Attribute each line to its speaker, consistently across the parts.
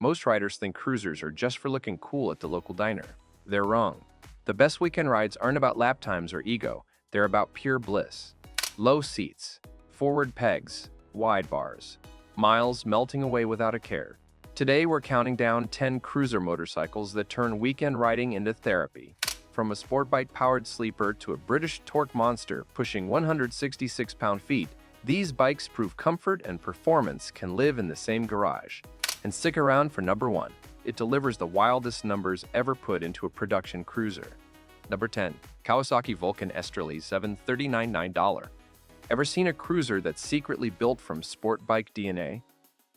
Speaker 1: Most riders think cruisers are just for looking cool at the local diner. They're wrong. The best weekend rides aren't about lap times or ego, they're about pure bliss. Low seats, forward pegs, wide bars, miles melting away without a care. Today we're counting down 10 cruiser motorcycles that turn weekend riding into therapy. From a sport bike-powered sleeper to a British torque monster pushing 166 pound-feet, these bikes prove comfort and performance can live in the same garage. And stick around for number 1. It delivers the wildest numbers ever put into a production cruiser. Number 10. Kawasaki Vulcan S $739.9. Ever seen a cruiser that's secretly built from sport bike DNA?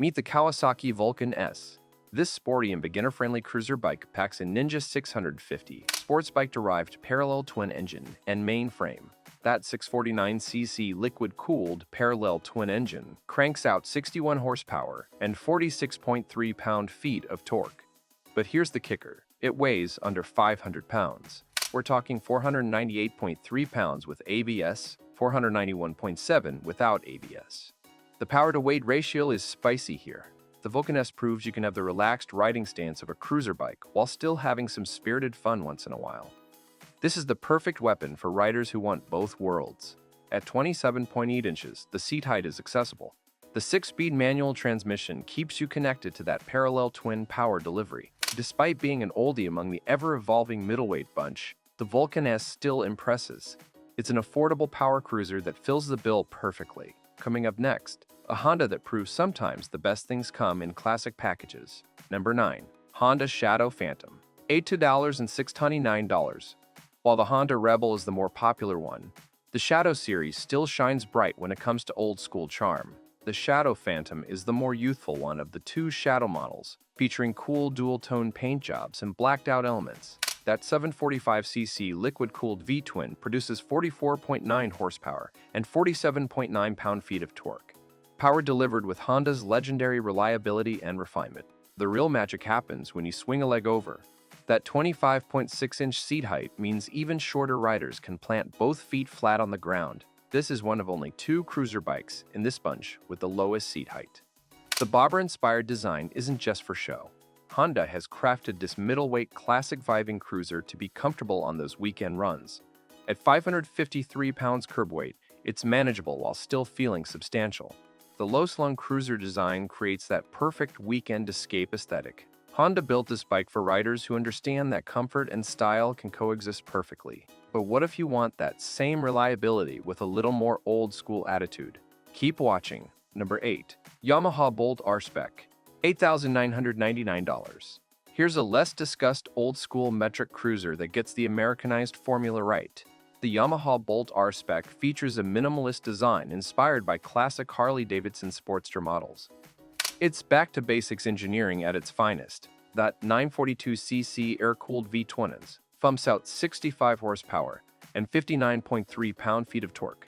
Speaker 1: Meet the Kawasaki Vulcan S. This sporty and beginner-friendly cruiser bike packs a Ninja 650 sports bike-derived parallel twin engine and main frame. That 649cc liquid-cooled parallel twin engine cranks out 61 horsepower and 46.3 pound-feet of torque. But here's the kicker. It weighs under 500 pounds. We're talking 498.3 pounds with ABS, 491.7 without ABS. The power-to-weight ratio is spicy here. The Vulcan S proves you can have the relaxed riding stance of a cruiser bike while still having some spirited fun once in a while. This is the perfect weapon for riders who want both worlds. At 27.8 inches, the seat height is accessible. The 6-speed manual transmission keeps you connected to that parallel twin power delivery. Despite being an oldie among the ever-evolving middleweight bunch, the Vulcan S still impresses. It's an affordable power cruiser that fills the bill perfectly. Coming up next, a Honda that proves sometimes the best things come in classic packages. Number 9. Honda Shadow Phantom. $82,629. While the Honda Rebel is the more popular one, the Shadow series still shines bright when it comes to old-school charm. The Shadow Phantom is the more youthful one of the two Shadow models, featuring cool dual-tone paint jobs and blacked-out elements. That 745cc liquid-cooled V-twin produces 44.9 horsepower and 47.9 pound-feet of torque. Power delivered with Honda's legendary reliability and refinement. The real magic happens when you swing a leg over. That 25.6-inch seat height means even shorter riders can plant both feet flat on the ground. This is one of only 2 cruiser bikes in this bunch with the lowest seat height. The bobber-inspired design isn't just for show. Honda has crafted this middleweight classic vibing cruiser to be comfortable on those weekend runs. At 553 pounds curb weight, it's manageable while still feeling substantial. The low-slung cruiser design creates that perfect weekend escape aesthetic. Honda built this bike for riders who understand that comfort and style can coexist perfectly. But what if you want that same reliability with a little more old-school attitude? Keep watching. Number 8. Yamaha Bolt R-Spec. $8,999. Here's a less discussed old-school metric cruiser that gets the Americanized formula right. The Yamaha Bolt R-Spec features a minimalist design inspired by classic Harley-Davidson Sportster models. It's back-to-basics engineering at its finest. That 942cc air-cooled V-twin pumps out 65 horsepower and 59.3 pound-feet of torque.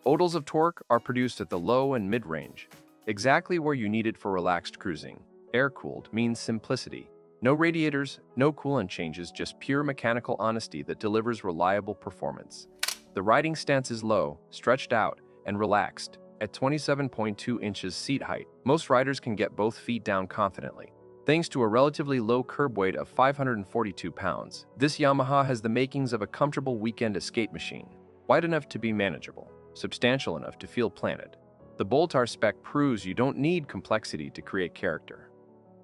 Speaker 1: Oodles of torque are produced at the low and mid-range, exactly where you need it for relaxed cruising. Air-cooled means simplicity. No radiators, no coolant changes, just pure mechanical honesty that delivers reliable performance. The riding stance is low, stretched out, and relaxed. At 27.2 inches seat height, most riders can get both feet down confidently. Thanks to a relatively low curb weight of 542 pounds, this Yamaha has the makings of a comfortable weekend escape machine. Wide enough to be manageable, substantial enough to feel planted. The Bolt R-Spec proves you don't need complexity to create character.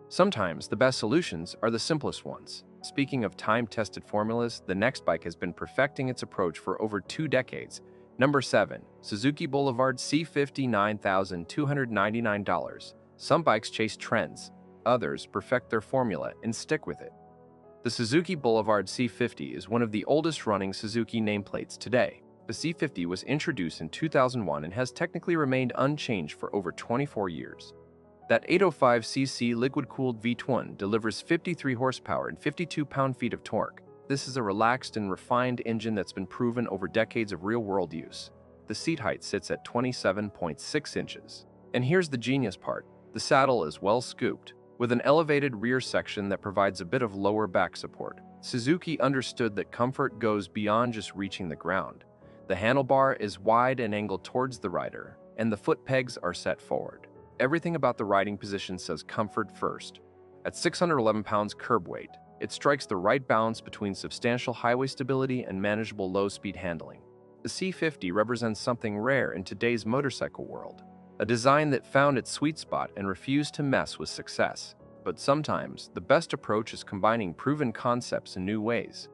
Speaker 1: Sometimes the best solutions are the simplest ones. Speaking of time-tested formulas, the next bike has been perfecting its approach for over 2 decades. Number 7. Suzuki Boulevard C50. $9,299. Some bikes chase trends, others perfect their formula and stick with it. The Suzuki Boulevard C50 is one of the oldest-running Suzuki nameplates today. The C50 was introduced in 2001 and has technically remained unchanged for over 24 years. That 805cc liquid-cooled V-twin delivers 53 horsepower and 52 pound-feet of torque. This is a relaxed and refined engine that's been proven over decades of real-world use. The seat height sits at 27.6 inches. And here's the genius part. The saddle is well scooped, with an elevated rear section that provides a bit of lower back support. Suzuki understood that comfort goes beyond just reaching the ground. The handlebar is wide and angled towards the rider, and the foot pegs are set forward. Everything about the riding position says comfort first. At 611 pounds curb weight, it strikes the right balance between substantial highway stability and manageable low-speed handling. The C50 represents something rare in today's motorcycle world, a design that found its sweet spot and refused to mess with success. But sometimes, the best approach is combining proven concepts in new ways.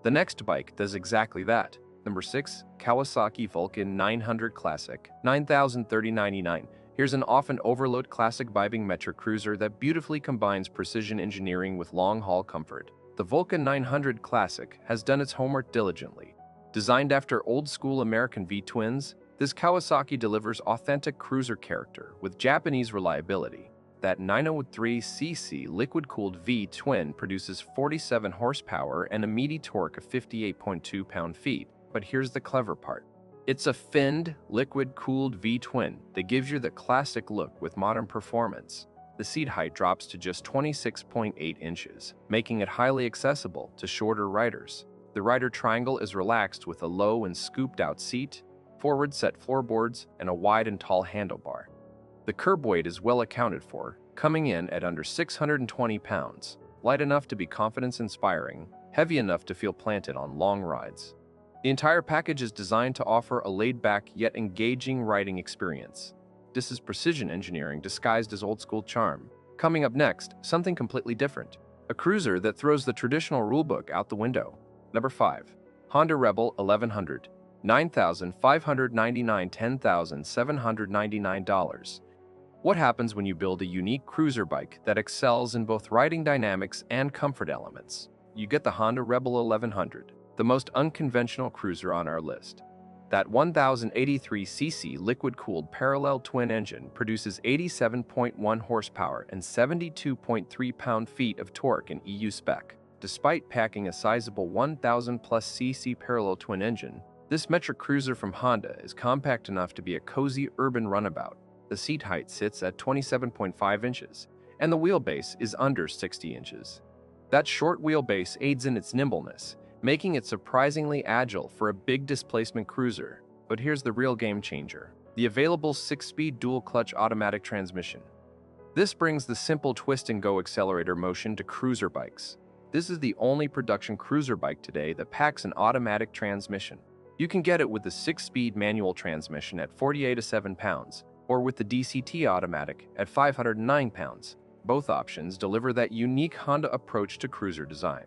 Speaker 1: The next bike does exactly that. Number 6. Kawasaki Vulcan 900 Classic, $9,030.99. Here's an often overlooked classic vibing metric cruiser that beautifully combines precision engineering with long-haul comfort. The Vulcan 900 Classic has done its homework diligently. Designed after old-school American V-twins, this Kawasaki delivers authentic cruiser character with Japanese reliability. That 903cc liquid-cooled V-twin produces 47 horsepower and a meaty torque of 58.2 pound-feet. But here's the clever part. It's a finned, liquid-cooled V-twin that gives you the classic look with modern performance. The seat height drops to just 26.8 inches, making it highly accessible to shorter riders. The rider triangle is relaxed with a low and scooped-out seat, forward-set floorboards, and a wide and tall handlebar. The curb weight is well accounted for, coming in at under 620 pounds, light enough to be confidence-inspiring, heavy enough to feel planted on long rides. The entire package is designed to offer a laid-back yet engaging riding experience. This is precision engineering disguised as old-school charm. Coming up next, something completely different. A cruiser that throws the traditional rulebook out the window. Number 5. Honda Rebel 1100, $9,599, $10,799. What happens when you build a unique cruiser bike that excels in both riding dynamics and comfort elements? You get the Honda Rebel 1100. The most unconventional cruiser on our list. That 1083cc liquid-cooled parallel twin engine produces 87.1 horsepower and 72.3 pound-feet of torque in EU spec. Despite packing a sizable 1000-plus cc parallel twin engine, this metric cruiser from Honda is compact enough to be a cozy urban runabout. The seat height sits at 27.5 inches, and the wheelbase is under 60 inches. That short wheelbase aids in its nimbleness, making it surprisingly agile for a big displacement cruiser. But here's the real game changer: the available 6-speed dual-clutch automatic transmission. This brings the simple twist-and-go accelerator motion to cruiser bikes. This is the only production cruiser bike today that packs an automatic transmission. You can get it with the 6-speed manual transmission at 48.7 pounds, or with the DCT automatic at 509 pounds. Both options deliver that unique Honda approach to cruiser design.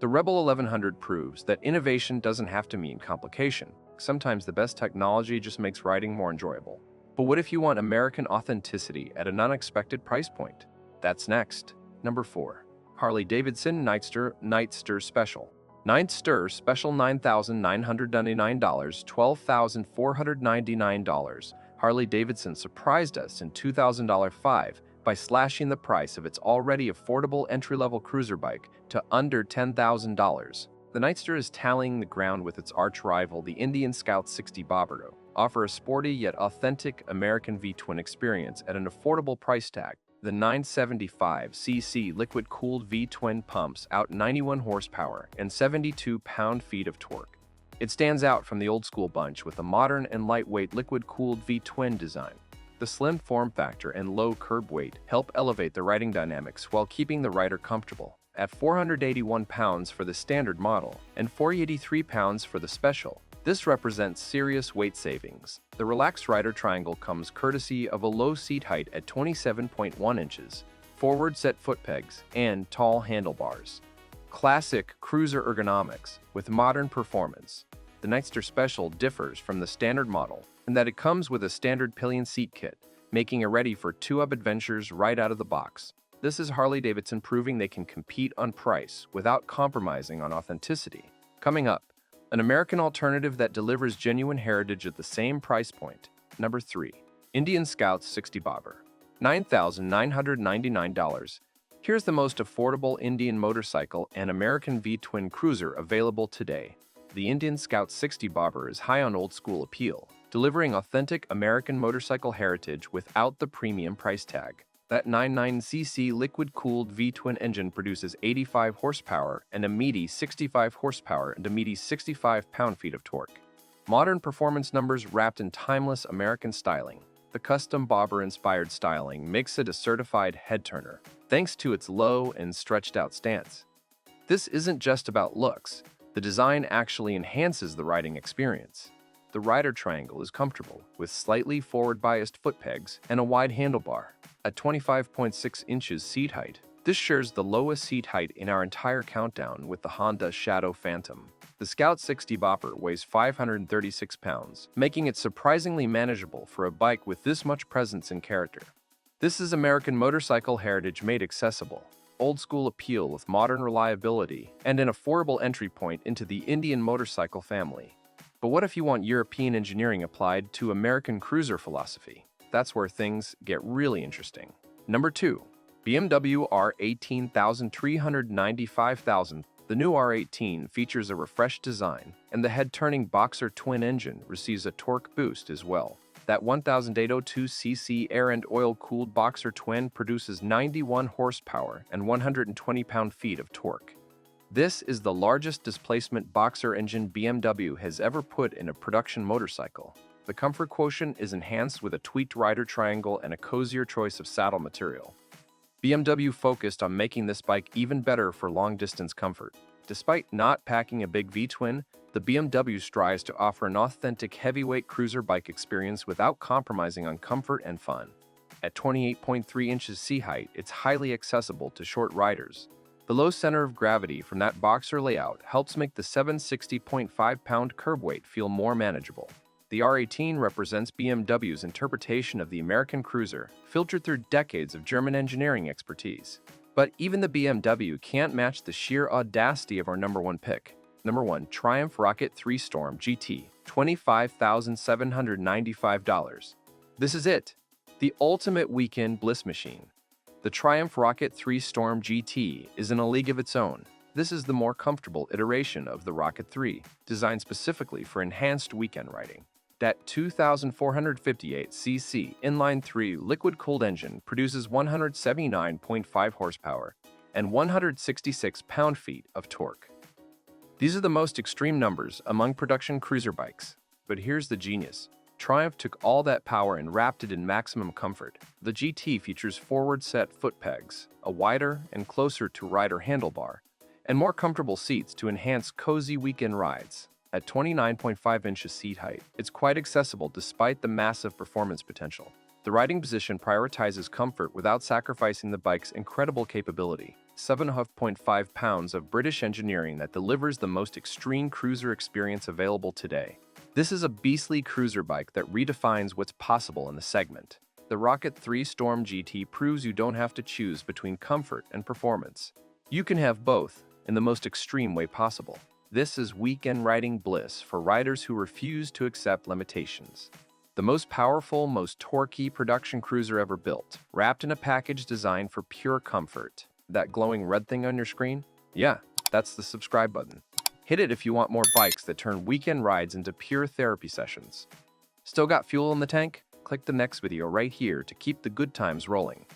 Speaker 1: The Rebel 1100 proves that innovation doesn't have to mean complication. Sometimes the best technology just makes riding more enjoyable. But what if you want American authenticity at an unexpected price point? That's next. Number 4. Harley-Davidson Nightster Special. Nightster Special $9,999, $12,499. Harley-Davidson surprised us in $2,005 by slashing the price of its already affordable entry-level cruiser bike to under $10,000. The Nightster is tallying the ground with its arch-rival, the Indian Scout 60 Bobber, offer a sporty yet authentic American V-twin experience at an affordable price tag. The 975cc liquid-cooled V-twin pumps out 91 horsepower and 72 pound-feet of torque. It stands out from the old-school bunch with a modern and lightweight liquid-cooled V-twin design. The slim form factor and low curb weight help elevate the riding dynamics while keeping the rider comfortable. At 481 pounds for the standard model and 483 pounds for the special, this represents serious weight savings. The relaxed rider triangle comes courtesy of a low seat height at 27.1 inches, forward-set foot pegs, and tall handlebars. Classic cruiser ergonomics with modern performance. The Nightster Special differs from the standard model in that it comes with a standard pillion seat kit, making it ready for two-up adventures right out of the box. This is Harley-Davidson proving they can compete on price without compromising on authenticity. Coming up, an American alternative that delivers genuine heritage at the same price point. Number 3. Indian Scout 60 Bobber, $9,999. Here's the most affordable Indian motorcycle and American V-twin cruiser available today. The Indian Scout 60 Bobber is high on old-school appeal, delivering authentic American motorcycle heritage without the premium price tag. That 99cc liquid-cooled V-twin engine produces 85 horsepower and a meaty 65 horsepower and a meaty 65 pound-feet of torque. Modern performance numbers wrapped in timeless American styling. The custom bobber-inspired styling makes it a certified head-turner, thanks to its low and stretched-out stance. This isn't just about looks. The design actually enhances the riding experience. The rider triangle is comfortable, with slightly forward-biased foot pegs and a wide handlebar. At 25.6 inches seat height, this shares the lowest seat height in our entire countdown with the Honda Shadow Phantom. The Scout 60 Bopper weighs 536 pounds, making it surprisingly manageable for a bike with this much presence and character. This is American motorcycle heritage made accessible, old-school appeal with modern reliability, and an affordable entry point into the Indian motorcycle family. But what if you want European engineering applied to American cruiser philosophy? That's where things get really interesting. Number 2. BMW R18 395,000. The new R18 features a refreshed design, and the head-turning Boxer twin engine receives a torque boost as well. That 1,802cc air and oil-cooled Boxer twin produces 91 horsepower and 120 pound-feet of torque. This is the largest displacement Boxer engine BMW has ever put in a production motorcycle. The comfort quotient is enhanced with a tweaked rider triangle and a cozier choice of saddle material. BMW focused on making this bike even better for long-distance comfort. Despite not packing a big V-twin, the BMW strives to offer an authentic heavyweight cruiser bike experience without compromising on comfort and fun. At 28.3 inches seat height, it's highly accessible to short riders. The low center of gravity from that Boxer layout helps make the 760.5-pound curb weight feel more manageable. The R18 represents BMW's interpretation of the American cruiser, filtered through decades of German engineering expertise. But even the BMW can't match the sheer audacity of our number 1 pick. Number 1, Triumph Rocket 3 Storm GT, $25,795. This is it, the ultimate weekend bliss machine. The Triumph Rocket 3 Storm GT is in a league of its own. This is the more comfortable iteration of the Rocket 3, designed specifically for enhanced weekend riding. That 2,458cc inline-3 liquid-cooled engine produces 179.5 horsepower and 166 pound-feet of torque. These are the most extreme numbers among production cruiser bikes. But here's the genius. Triumph took all that power and wrapped it in maximum comfort. The GT features forward-set foot pegs, a wider and closer-to-rider handlebar, and more comfortable seats to enhance cozy weekend rides. At 29.5 inches seat height, it's quite accessible despite the massive performance potential. The riding position prioritizes comfort without sacrificing the bike's incredible capability. 7.5 pounds of British engineering that delivers the most extreme cruiser experience available today. This is a beastly cruiser bike that redefines what's possible in the segment. The Rocket 3 Storm GT proves you don't have to choose between comfort and performance. You can have both in the most extreme way possible. This is weekend riding bliss for riders who refuse to accept limitations. The most powerful, most torquey production cruiser ever built, wrapped in a package designed for pure comfort. That glowing red thing on your screen? Yeah, that's the subscribe button. Hit it if you want more bikes that turn weekend rides into pure therapy sessions. Still got fuel in the tank? Click the next video right here to keep the good times rolling.